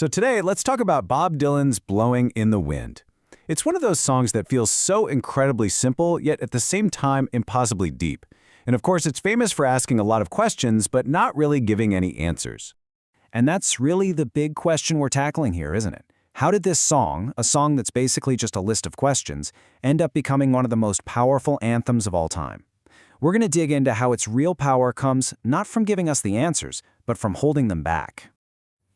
So today, let's talk about Bob Dylan's Blowin' in the Wind. It's one of those songs that feels so incredibly simple, yet at the same time impossibly deep. And of course, it's famous for asking a lot of questions, but not really giving any answers. And that's really the big question we're tackling here, isn't it? How did this song, a song that's basically just a list of questions, end up becoming one of the most powerful anthems of all time? We're going to dig into how its real power comes not from giving us the answers, but from holding them back.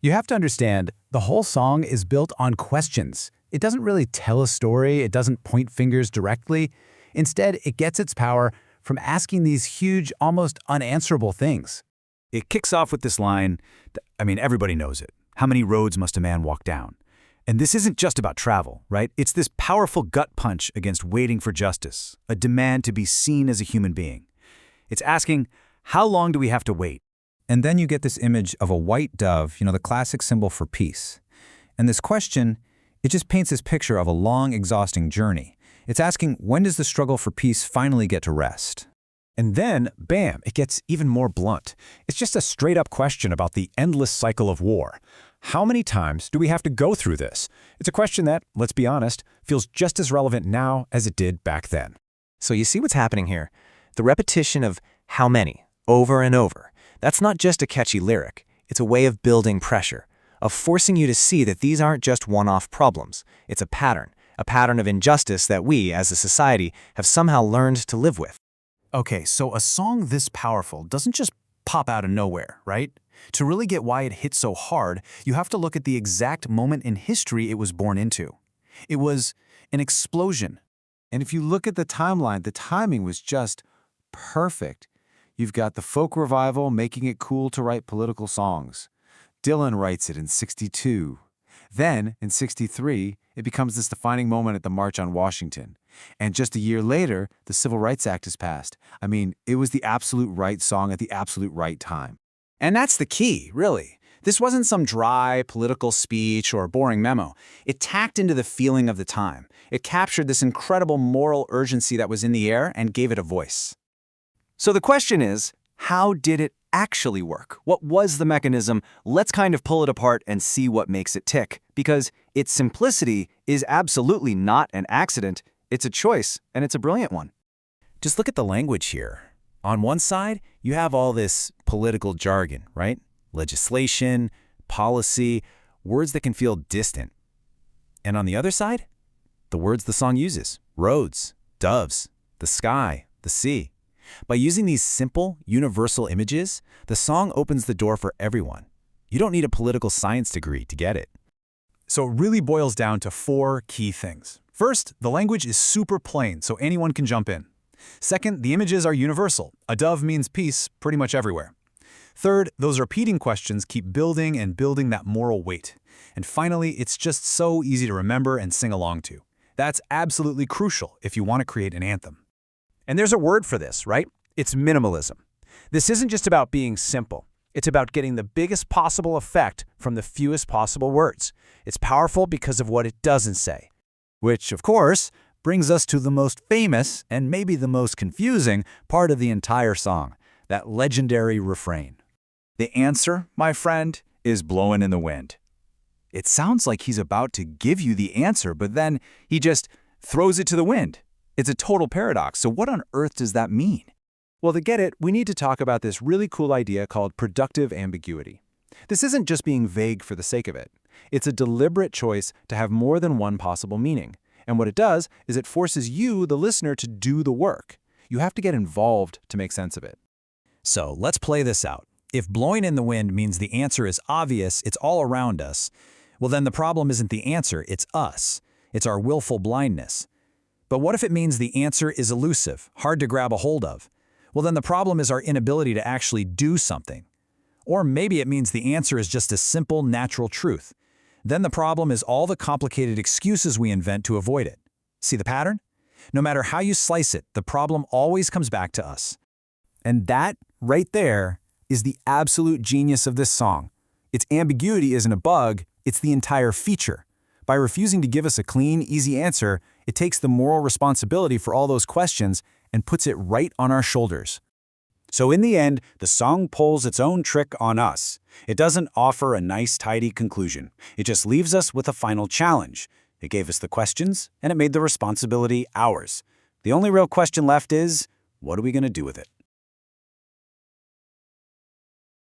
You have to understand, the whole song is built on questions. It doesn't really tell a story, it doesn't point fingers directly. Instead, it gets its power from asking these huge, almost unanswerable things. It kicks off with this line, everybody knows it. How many roads must a man walk down? And this isn't just about travel, right? It's this powerful gut punch against waiting for justice, a demand to be seen as a human being. It's asking, how long do we have to wait? And then you get this image of a white dove, the classic symbol for peace. And this question, it just paints this picture of a long, exhausting journey. It's asking, when does the struggle for peace finally get to rest? And then, bam, it gets even more blunt. It's just a straight-up question about the endless cycle of war. How many times do we have to go through this? It's a question that, let's be honest, feels just as relevant now as it did back then. So you see what's happening here? The repetition of how many, over and over. That's not just a catchy lyric. It's a way of building pressure, of forcing you to see that these aren't just one-off problems. It's a pattern of injustice that we, as a society, have somehow learned to live with. Okay, so a song this powerful doesn't just pop out of nowhere, right? To really get why it hit so hard, you have to look at the exact moment in history it was born into. It was an explosion. And if you look at the timeline, the timing was just perfect. You've got the folk revival making it cool to write political songs. Dylan writes it in '62. Then, in '63, it becomes this defining moment at the March on Washington. And just a year later, the Civil Rights Act is passed. It was the absolute right song at the absolute right time. And that's the key, really. This wasn't some dry political speech or boring memo. It tacked into the feeling of the time. It captured this incredible moral urgency that was in the air and gave it a voice. So the question is, how did it actually work? What was the mechanism? Let's kind of pull it apart and see what makes it tick. Because its simplicity is absolutely not an accident. It's a choice, and it's a brilliant one. Just look at the language here. On one side, you have all this political jargon, right? Legislation, policy, words that can feel distant. And on the other side, the words the song uses: roads, doves, the sky, the sea. By using these simple, universal images, the song opens the door for everyone. You don't need a political science degree to get it. So it really boils down to 4 key things. First, the language is super plain, so anyone can jump in. Second, the images are universal. A dove means peace pretty much everywhere. Third, those repeating questions keep building and building that moral weight. And finally, it's just so easy to remember and sing along to. That's absolutely crucial if you want to create an anthem. And there's a word for this, right? It's minimalism. This isn't just about being simple. It's about getting the biggest possible effect from the fewest possible words. It's powerful because of what it doesn't say. Which, of course, brings us to the most famous and maybe the most confusing part of the entire song, that legendary refrain. The answer, my friend, is blowin' in the wind. It sounds like he's about to give you the answer, but then he just throws it to the wind. It's a total paradox, so what on earth does that mean? Well, to get it, we need to talk about this really cool idea called productive ambiguity. This isn't just being vague for the sake of it. It's a deliberate choice to have more than one possible meaning. And what it does is it forces you, the listener, to do the work. You have to get involved to make sense of it. So let's play this out. If blowing in the wind means the answer is obvious, it's all around us, well then the problem isn't the answer, it's us. It's our willful blindness. But what if it means the answer is elusive, hard to grab a hold of? Well then the problem is our inability to actually do something. Or maybe it means the answer is just a simple, natural truth. Then the problem is all the complicated excuses we invent to avoid it. See the pattern? No matter how you slice it, the problem always comes back to us. And that, right there, is the absolute genius of this song. Its ambiguity isn't a bug, it's the entire feature. By refusing to give us a clean, easy answer, it takes the moral responsibility for all those questions and puts it right on our shoulders. So in the end, the song pulls its own trick on us. It doesn't offer a nice, tidy conclusion. It just leaves us with a final challenge. It gave us the questions, and it made the responsibility ours. The only real question left is, what are we going to do with it?